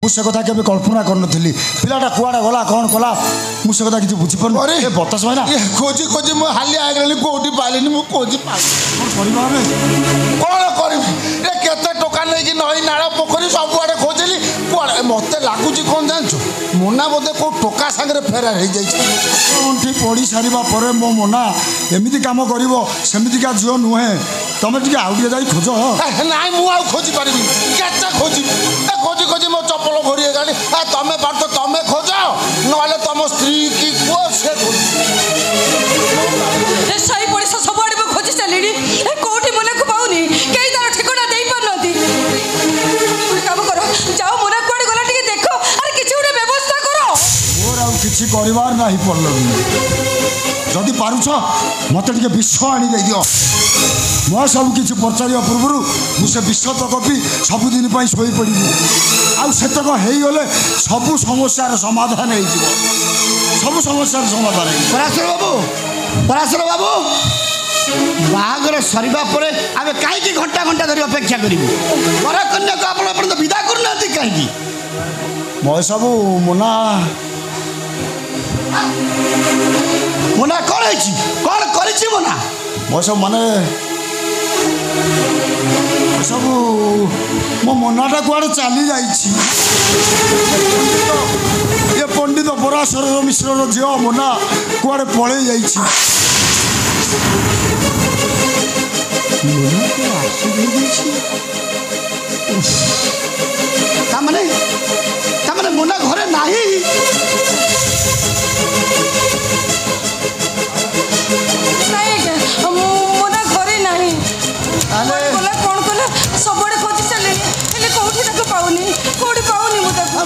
से कथा के कल्पना करनी पिलाटा कुआड़े गला कौन कला मुझे कथा किसी बुझीपार अरे बतास भाई ना खोजी खोजी मो हालिया आगली कोठी पाइलिनी मो खोजी कौन करी केते टोका नहीं नई नाड़ पोखरी सबुआड़े खोजिली कुआड़े मत लगुच कौन जानछु मुना बोधे को टोका सांगे फेरार हो जाइए पढ़ी सारा पर मो मना एमती कम कर सेमतिका झील नुहे तुम टे आउ टे जाई खोज ना मुझे खोजी पारि केते खोजी खोजी खोजी मो चपल घोरी गली तमें पार तो तमें खोज ना तुम स्त्री की पुओ से सही पड़ोसा सब आड़े खोजी सारे कौटी मुना को पाऊनी कई तार ठिकाना दे पारती काम कर जाओ मुना कुआड़े गला टिके देख अरे किसी गोटे व्यवस्था करो मोर आउ किछि करिवार नाही पड़ल जदि पारुछ मत टिके विश्व आनी दे दियो मैं सब किसी पचारिया पूर्व मुझे विश्व तक भी सबुदिन शोई पड़ी आउ सेतक हो गले सबू समस्यार समाधान हो सब समस्यार समाधान पराशर बाबू बाहागर सरिबा परे आबे काहे घंटा घंटा धरी अपेक्षा करिबु वर कन्या को आपण अपन विदा करना काहे मैं सब मुना मुना कौन करिछि मुना मैं सब माने सब मो मनाटा कुआड़े चली जाइछि ये पंडित पराशर मिश्र झील मना कुआड़े पड़े जाइछि तामने मुना घरे नाही मुना घरे नाही कौन कला सब खोजी सारे कौटी पाऊनी कौटी पाऊनी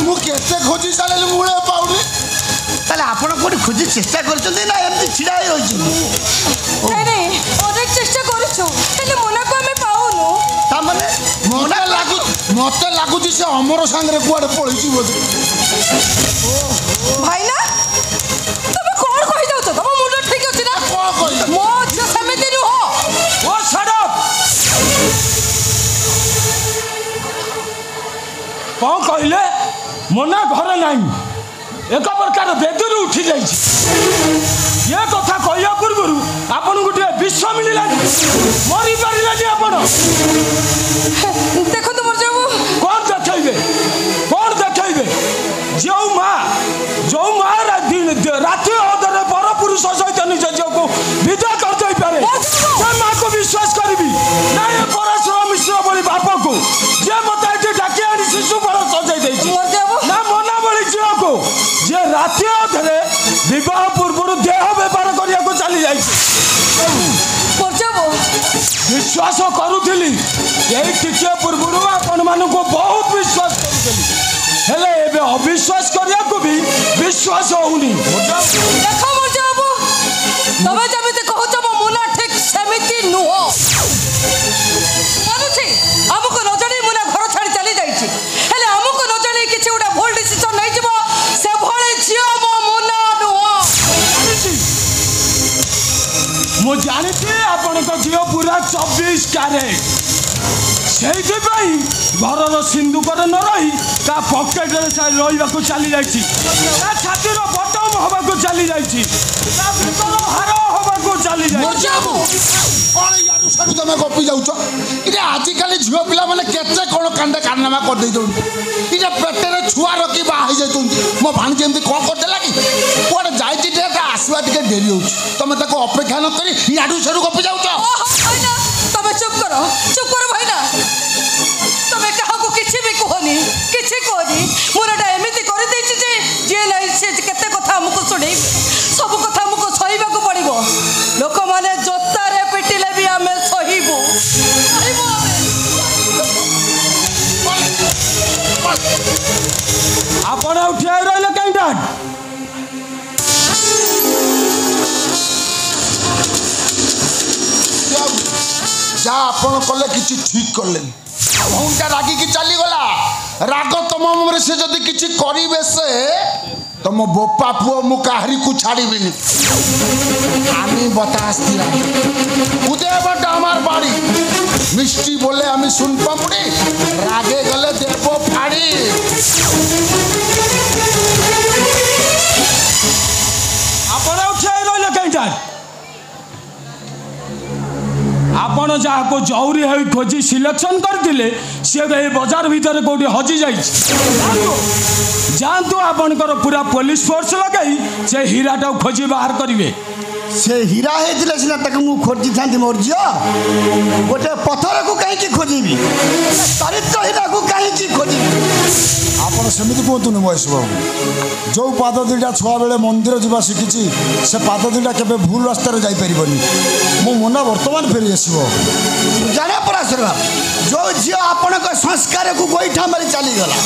मुझे खोजी सारे मुझे पाऊनी ताले आपण कोठी खोजी चेष्टा करछन्ते ना एमती छिडा होई नहीं अनेक चेष्टा करछु हेले मुना को हमें पाऊनु ता माने मुना लागु मते लागु से अमर संगे कुआडे पळैछि बोझे भाई ना तुम कौन कहि जाउ तो तुम मुंडा ठीक अछि ना कोन कहि मो जो समिति नु हो ओ शट अप कौन कहले मुना घर नहीं एक प्रकार बेदूर उठी जाइए ये कथा कहया पूर्व आपन गोटे विश्व मिलला मरी पारे आप देखो तुम जाबो कौन देखेबे जो माँ राति अधरे पर पुरुष सहित निज झील को विदा कर दे पारे से माँ को विश्वास करी ना ये पराशर मिश्र बोली बाप को जे मत डाकी आनी शिशु बड़ सजाई ना मना बोली झील को जे राति अधरे विवाह पूर्व देह बेपार करने को चली जाए विश्वास करुली यही टिके पूर्व आपण मान बहुत विश्वास करुली हेले एबे अविश्वास करने को भी विश्वास होनी देखो मुझे तबे जब कहछ मो मुना ठीक सेमिति नुह मानुछि हमको न जानी मुना घर छाड़ी चली जाइछि हेले हमको न जानी किछि उडा भूल डिसीजन नै जबो से भले झियो मो मुना नुह मु जानी आपण को झियो पूरा 24 कैरेट घर सिंदूकर न रही ता पकेट रही चली जाइए छाती बटम हवा को चली जाइए हार हवा चली जाए तुम गपी जाऊच इटा आजिकल झील पिला मैंने केते कौन कांडा कारनामा कर दे इटा पेटे छुआ रखी बाहर जाइए मो भाणी एमती कौन करदेला कि कौन जाइए आसवा टे डेरी हो तुम अपेक्षा न करी इडू सू गपी जाऊच तबे चुप करो भाई ना तबे काहाको किछि भी कहनी मोरटा एमिति कर दैछि जे जे नै से केते कथा हमको सुनै सब कथा हमको सहीबा को पड़िबो लोक माने जोत्ता रे पिटिले भी हमें सहीबो आपण उठिया रहले काइटा जा आपण कले किछि ठीक करले भौंटा रागी की चली गला राग तम से जदि किछि करिवे से तुम बोपा पुओ मु काहरी को छाड़ीबिनी आमी बतास दिला उदय बट हमार बाड़ी मिष्टी बोले आमी सुन पापड़ी रागे गले देबो फाड़ी आपण उठाई रहले कहीं जाए आपण जहाँ जौरी हो खोजी सिलेक्शन करते सी बजार भितर कौटी हजि जातु आपणकर पूरा पुलिस फोर्स लगे से हीराटा खोजी बाहर करेंगे से हीरा होता सीना मु खोजी था मोर झी गोटे पथर को कहीं खोजी चरित्र हीरा को कहीं खोजी ଆପଣ ସେମିତି କୁହନ୍ତୁନି ମହେଶ ବାବୁ ଯେଉଁ ପାଦ ଦୁଇଟା ଛୁଆବେଳେ ମନ୍ଦିର ଯିବା ଶିଖିଛି ସେ ପାଦ ଦୁଇଟା କେବେ ଭୁଲ ରାସ୍ତାରେ ଯାଇପାରିବନି ମୋ ମନ ବର୍ତ୍ତମାନ ଫେରି ଆସିବ ଜାଣ ପରାଶର ବାବୁ ଯେଉଁ ଝିଅ ଆପଣଙ୍କ ସଂସ୍କାରକୁ ଗୋଇଠା ମାରି ଚାଲିଗଲା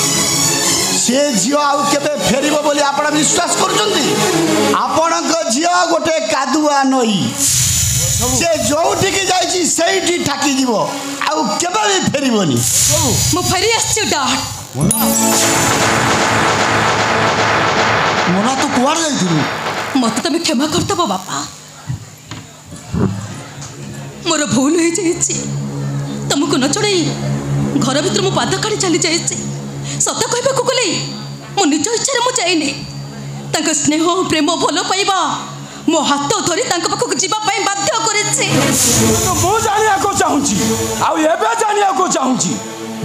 ସେ ଝିଅ ଆଉ କେବେ ଫେରିବ ବୋଲି ଆପଣ ବିଶ୍ୱାସ କରୁଛନ୍ତି ଆପଣଙ୍କ ଝିଅ ଗୋଟେ କାଦୁଆ ନଈ ସେ ଯୋଉଠିକି ଯାଇଛି ସେଇଠି ଠାକିଯିବ ଆଉ କେବେ ବି ଫେରିବନି ମୁଁ ଫେରି ଆସିଛି ଡାଟ୍ ମୋନା ତୁ କୁଆଡ଼େ ଯାଇଥିଲୁ ମତେ ତମେ କ୍ଷମା କରିଦେବ ବାପା ମୋର ଭୁଲ ହେଇଯାଇଛି ତମକୁ ନ ଚଢ଼େଇ ଘର ଭିତରେ ମୁଁ ପାଦ କାଢ଼ି ଚାଲି ଯାଇଛି ସତ କହିବାକୁ ଗଲେ ମୋ ନିଜ ଇଚ୍ଛାରେ ମୁଁ ଯାଇନି ତାଙ୍କ ସ୍ନେହ ପ୍ରେମ ଭଲ ପାଇବା ମୋ ହାତ ଧରି ତାଙ୍କ ପାଖକୁ ଯିବା ପାଇଁ ବାଧ୍ୟ କରିଛି ମୁଁ ଜାଣିବାକୁ ଚାହୁଁଛି ଆଉ ଏବେ ଜାଣିବାକୁ ଚାହୁଁଛି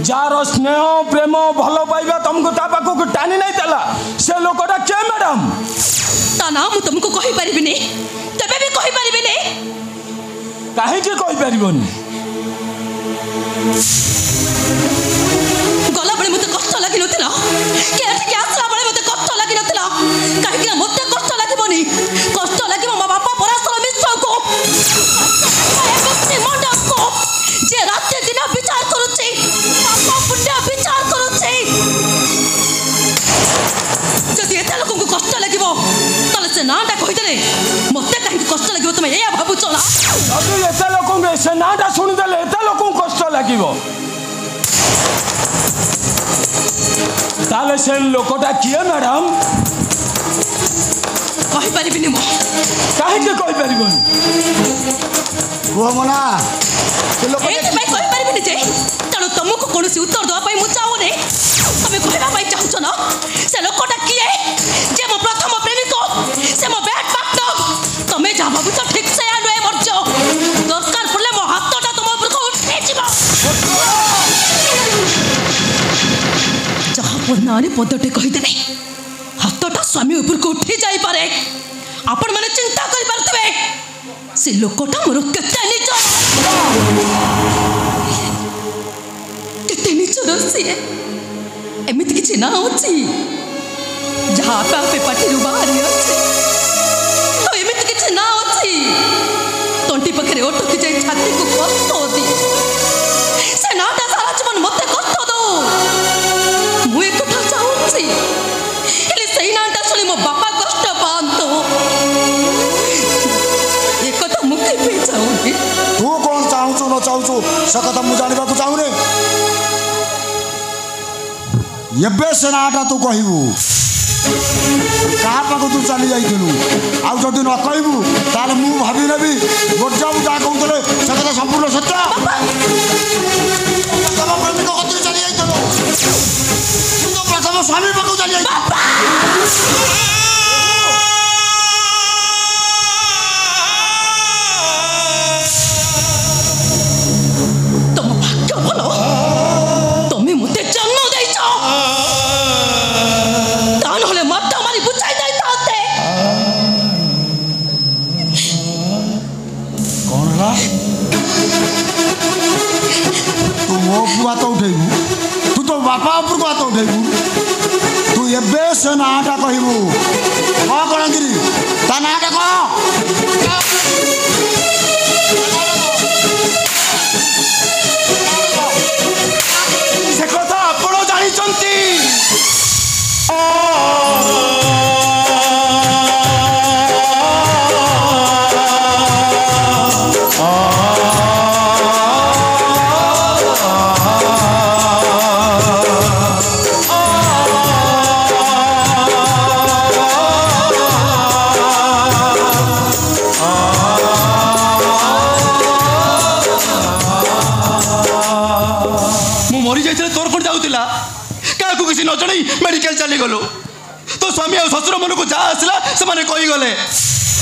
जार स्नेह प्रेम भल पाइबा तुमको ता पाखक टाणी नहीं देला से लोकटा के मैडम ता नाम तुमको कहि परिबिनी तबे भी कहि परिबिनी काहे के कहि परिबनी गला बळे मते कष्ट लागि नथिला के एठी आसला बळे मते कष्ट लागि नथिला काहे कि मते कष्ट लागिबनी कष्ट लागिबो मा बापा पराशर मिश्र को मंडप को जे रात दिन विचार करूची पाप पुण्य विचार करूची जदि एते लोक को कष्ट लागिबो तले से नाटा कहि देले मते काहे कष्ट लागिबो तुम एया भाबुच ना जदि एते लोक से नाटा सुनि देले एते लोक कष्ट लागिबो ताले से लोकटा किए मैडम कहि परिबिनी मो काहे के कहि परिबनी वो मना से लोक ए भाई कहि परिबिनी जे तणो तुमको कोनसी उत्तर दवा पई मु चाहूने तमे कहबा पई चाहछ ना से लोकटा किए जे मो प्रथम प्रेमिक से मो बैट पार्टनर तमे जा बाबू तो ठीक से आनो ए मरजो दरकार पड़ले मो हाथटा तुम ऊपर को उठे जिबा जहाँ पर नारी पदटे कहि देने हाथटा स्वामी ऊपर को उठी जाई पारे आपण माने चिंता करि परतबे से लोकटा मोर केते निज रसी एमिति किछि ना अछि जहाँ आपे आपे पाटी बाहरी अछि तो एमिति किछि ना अछि तंटी पखरे ओटकी जाई छाती को कष्ट दी से नाटा सारा जीवन मते कष्ट दो मु एक कथा चाहूछि हेले सही नाटा सुनी मो बापा कष्ट पांतो एक कथा मुके पे चाहूछि तू कौन चाहूचु न चाहूचु से कथा मु जानिबा को चाहूने एबे से नाटा तू कहबू कहा पाक तू चली जाइलु आ जदि न कहबू ताले मु भाबी नेबी गोजाऊ जा कहउतले से कथा संपूर्ण सत्य तब प्रेमी को कतु चली जाइलु तू तो प्रथम स्वामी पाक चली जाइलु तू मो हाथ उठेबू तू तो बापा ऊपर को हाथ उठेबू तू एबे से नाटा कहबू कौन कलंगिरी ता नाटा कह से कथा आपण जानि चंती मेडिकल चली गलु तो स्वामी और शशुर मन को जहाँ आसला से कहीगले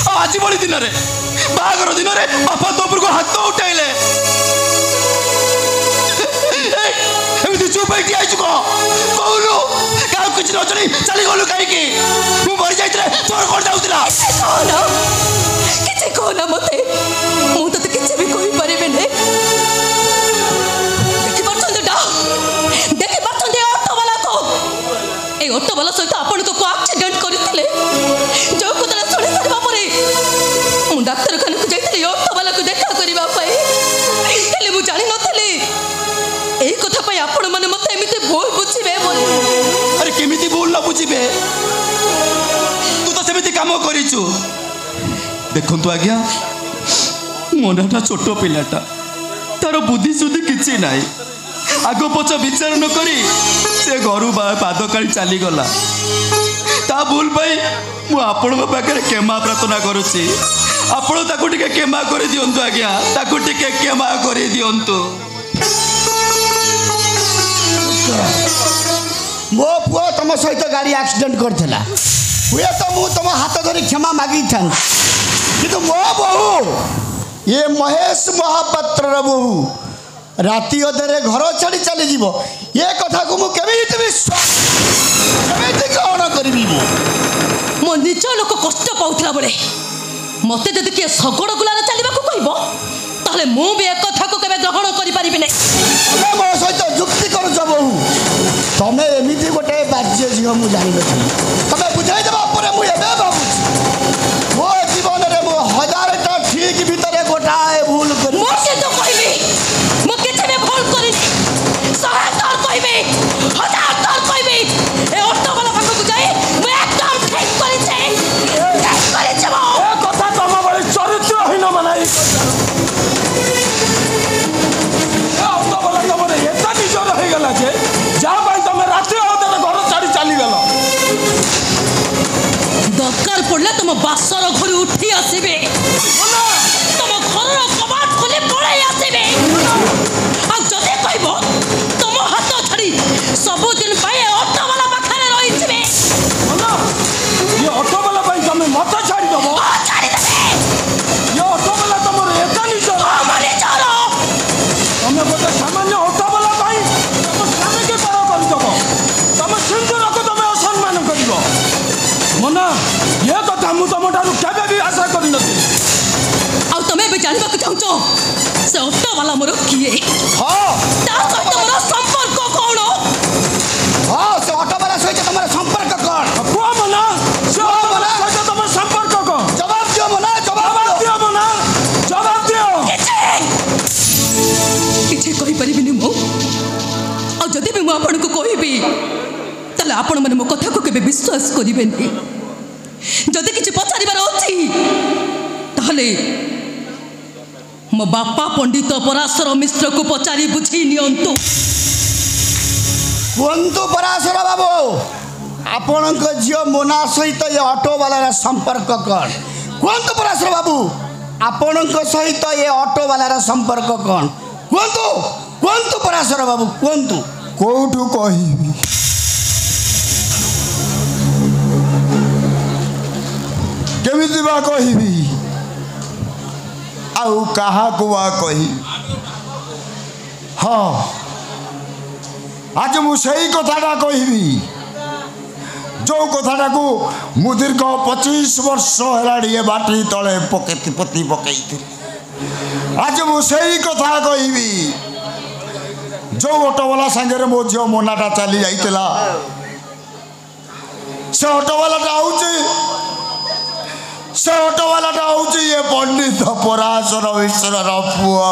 आज भली दिन में बाहागर दिन में बापा तो उपरको हाथ उठाइले एमती चुप है कहलु क्या किसी न चली चली गलु कहीं मरी जाइए तोर कौन जाऊला किसी कहना मत मुझे तो किसी भी कही पारे नहीं देखी पार्टी ऑटो वाला को ए ऑटो वाला सहित आपण तो एक्सीडेंट करते जो कथा शुणी सारा पर मु डाक्तरखाना को जाइए ऑटो वाला को देखा करने मुझे जानी नी यही कथा आपण मैंने मत एमती भूल बुझे अरे केमिति भूल न बुझे तू तो सेमती काम करिछु देखंतु आज्ञा मोनाटा छोट पिलाटा तार बुद्धि सुद्धि किछि नाही आग पछ विचार न करी से घर पाद काली चली गला ता भूल पाई मु आपण पाखे क्षमा प्रार्थना करुच्ची आपण ताकू टिके क्षमा कर दियंतु आज्ञा ताकू टिके क्षमा कर दियंतु मो पुओ तुम सहित गाड़ी एक्सीडेंट करथिला हुए तो मु तुम हाथ धरी क्षमा मागी था किंतु मो बहू ये महेश महापात्र बहू राति अधे घर छाड़ी चली जीव ये कथा को मुझे विश्वास कौन करी मो निज लोक कष्ट पाउला बेले मत जदि किए शगड़ गुलार चलने को कह मुझे एक कथा को केवे ग्रहण करि नै मो सहित जुक्ति करुच बहू तमें एमती गोटे बाज्य झील मुझे जान तमें बुझाई देवा मुझे मो जीवन में मो 1000टा ठीक भितर गोटाए भूल कर दरकार पड़े तुम बासर घर उठी आसबे तुम घर कबाट खोली पड़े आसबे आदि कह तुम हाथ छाड़ी सबुदिन ऑटो वाला पाखे रही ये ऑटो वाला तुम मत छाड़ी दब ये ऑटो वाला तुम एका निजर तुम गोटे सामान्य ऑटो वाला तुम स्वामी के पर करदब तुम सिंधुर को तुम असम्मान कर मना ये कथा मु तुम केवे भी आशा कर तुम्हें भी जानवा चाहूँ से ऑटो वाला मोर किए सहित मोर संपर्क कौन हाँ से ऑटो वाला सहित तुम संपर्क कौन कुआ मना से ऑटो वाला सहित तुम संपर्क कौन जवाब दियो मना जवाब दियो मना जवाब दियो किसी कहि परिबिनी मो आ जदि भी मु आपन को कहिबी तले आपण मन मो कथा को केबे विश्वास करिबेनी जदि किछि पचारिबार अछि तले मो बापा पंडित पराशर मिश्र को पचारि बुझी नियंतु कुंतु पराशर बाबू आपण झील मोना सहित ये ऑटो वाला संपर्क कौन कुंतु पराशर बाबू आपण सहित ये ऑटो वाला संपर्क कौन कुंतु कुंतु पराशर बाबू कुंतु कोठू कहिबी केमिति बा कहिबी आउ कहा को बा कही हाँ आज मुझे कथाटा कहबी जो कथाटा को मु दीर्घ 25 वर्ष है बाटी तले पति पकई आज मुझे कथा कहबी जो ऑटोवाला सांगे मो झील मोनाटा चली जाइला से ऑटोवालाटा हूँ ये पंडित पराशर मिश्र पुआ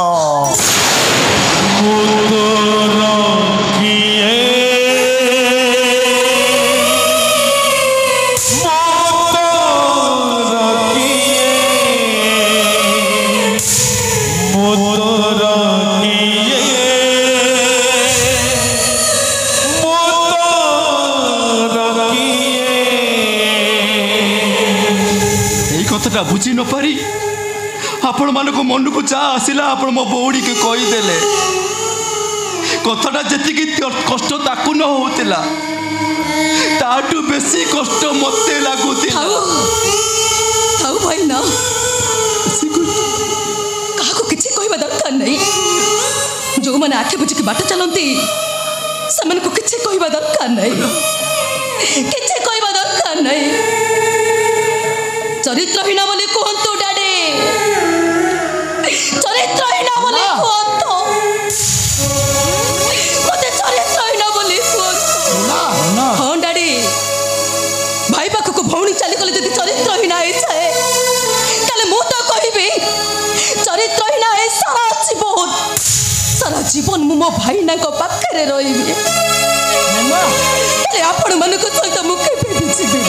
बुझी न पारी आपण मान मन को जा आसला आपण मो बौड़ी के कहीदेले कथाटा जी कष्ट ताकू न होता बेसी कष्ट मते लागुथिला थाऊ भाईना काको किछि कहबा दरकार नहीं जो माने 8 बजे के बाट चलंती समन को किछि कहबा दरकार नहीं किछि कहबा दरकार नहीं चरित्रहीन बोली कहंतु डाडे चरित्रहीन बोली कहंतु मते चरित्रहीन बोली कहंतु हां डाडे भाई पाख को भौणी चली गले जदि चरित्रहीन आइ छे ताले मु तो कहबी चरित्रहीन आइ सारा जीवन मु मो भाई ना को पाखरे रहिबी ताले आपण मन को सहित मु केबे बिछिबी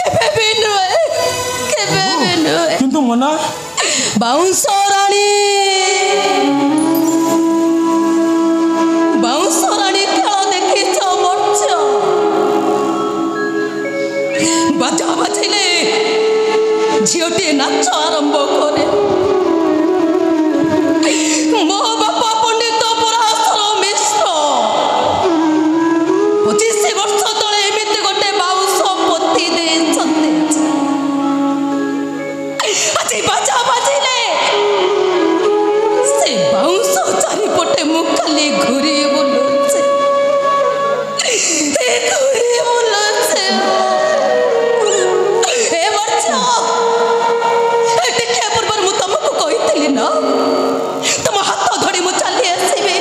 केबे नुए किंतु मना बाउंस रानी खेल देखी मर्च बाजा बाजिले झीटी नाच आरंभ करे मो बापा पंडित पराशर मिश्र 25 वर्ष तले एमती गोटे बाउंस पोती देइछन्ते आज बाजा बाजिले से बाउंस चारिपटे मु खाली घूरी बुलुचे टिके पूर्व मु तुमको कही ना तुम हाथ धरी मु चली आसबी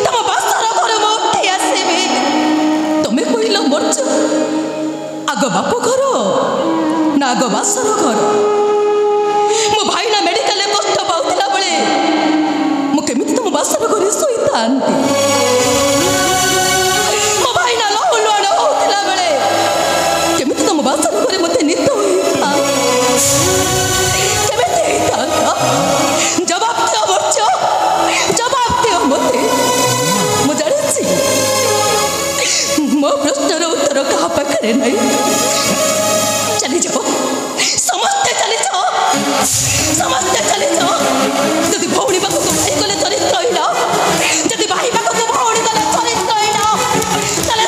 तुम बासर घर मु उठी आसबी तुम्हें कहल मर्च आग बाप घर ना आग बासर घर मो भाई ना मेडिकल कष्ट पाउला बेले मु केमिति तुम बासर घर सोई थांती मो भाई ना लहुलुआण होउला बेले केमिति तुम बासर घर मते नित होई था केमिति था जवाब दियो मर्च जवाब दियो मते मु जानि छी मो प्रश्नर उत्तर कहा पाखरे नहीं चली जाओ समस्ते चली जाओ जदि भौणी पाखक भाई गले चरित्रहीन जदि भाई पाखक भौणी गले चरित्रहीन ताले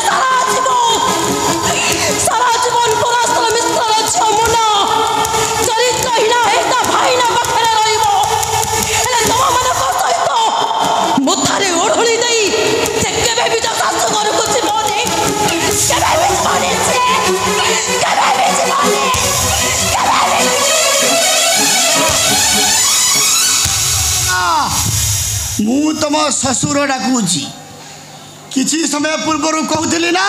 सारा जीवन पराशर मिश्र छमुना चरित्रहीन हेता भाईना पाखरे रहिबो हेले तम मनक सहित मुथारे ओढणी देई से केबे भी जा सासु घर को जीवने केबे भी जीवने से केबे भी जीवने मु तुम ससुर डाकुची किसी समय पूर्व कहूली ना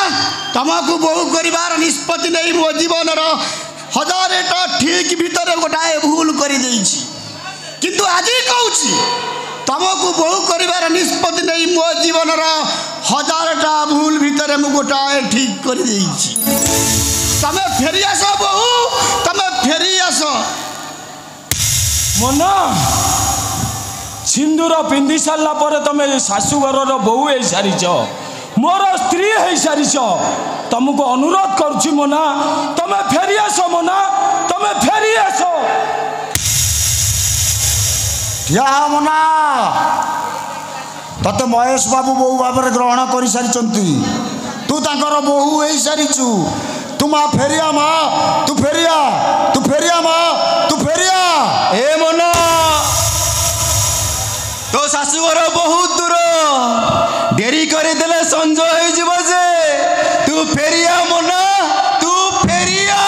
तुमको बहु कर निष्पत्ति नहीं मो जीवन 1000टा ठीक भितर गोटाए भूल कर किंतु आज कहूँ तुमको बहु कर निष्पत्ति नहीं मो जीवन 1000टा भूल भितर मु गोटाए ठीक कर तमें फेरी आस बहु तमें फेरी आस मना सिंदूर पिंधि सारा पर तुम शाशुघर बोहू हो सारीच मोर स्त्री हो सारीच तुमको अनुरोध करुच्ची मोना तुम फेरी आस मोना तुम फेरी आस मोना तते महेश बाबू बोहू भाव में ग्रहण कर सारी तू तांकर बोहू हो सारीचु तू माँ फेरिया माँ तू फेरिया माँ तू फेरिया ए मोना तो शाशुघर बहुत दूर डेरी करदेले संज हो तू फेरिया मोना तू फेरिया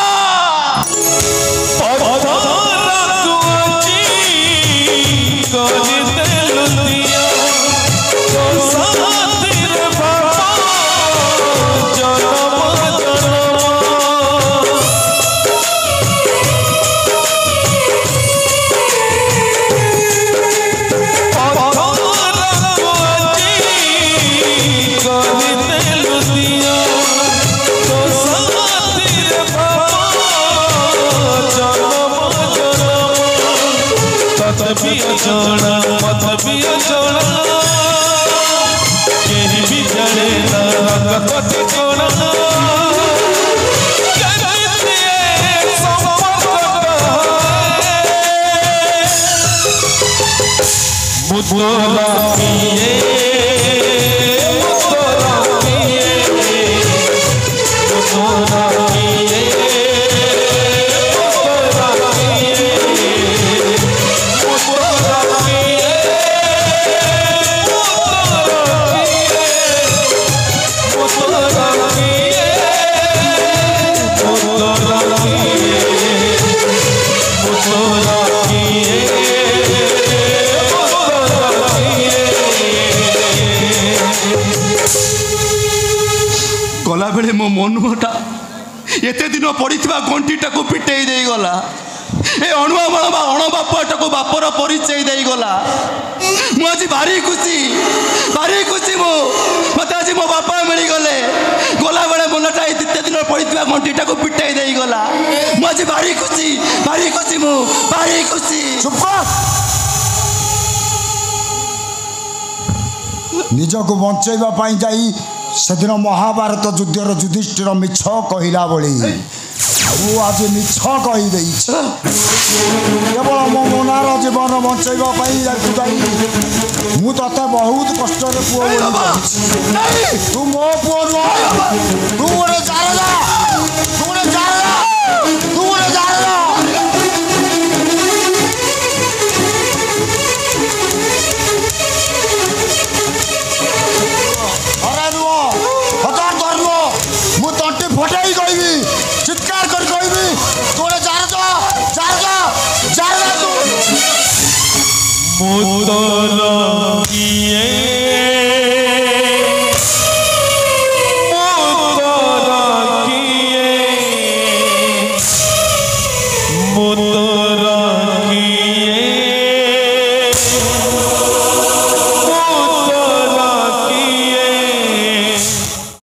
मत भी चोड़ा केही भी जड़े कत चोड़ा मुतोला पिए ଗଲାବେଳେ ମୋ ମନୁଟା ଏତେ ଦିନ ପଡ଼ିଥିବା ଗଣ୍ଠିଟାକୁ ପିଟେଇ ଦେଇଗଲା। ଏ ଅଣୁଆ ଅଣବାପଟାକୁ ବାପର ପରିଚୟ ଦେଇଗଲା। ମୁଁ ଆଜି ଭାରି ଖୁସି ମୁଁ। ମୋତେ ଆଜି ମୋ ବାପା ମିଳିଗଲେ। ଗଲାବେଳେ ମନଟା ଏତେ ଦିନ ପଡ଼ିଥିବା ଗଣ୍ଠିଟାକୁ ପିଟେଇ ଦେଇଗଲା। ମୁଁ ଆଜି ଭାରି ଖୁସି ମୁଁ ଭାରି ଖୁସି। ନିଜକୁ ବଞ୍ଚେଇବା ପାଇଁ ଯାଇ ସେଦିନ ମହାଭାରତ ଯୁଦ୍ଧର ଯୁଧିଷ୍ଠିର ମିଛ କହିଲା ଭଳି ମୁଁ ଆଜି ମିଛ କହିଦେଇଛି। କେବଳ ମୋ ମନାର ଜୀବନ ବଞ୍ଚେଇବା ପାଇଁ ଯାଇ ମୁଁ ତତେ ବହୁତ କଷ୍ଟରେ ପୁଅ ବୋଲି କହିଛି। ତୁ ମୋ ପୁଅ ନୁହଁ, ତୁ ଗୋଟେ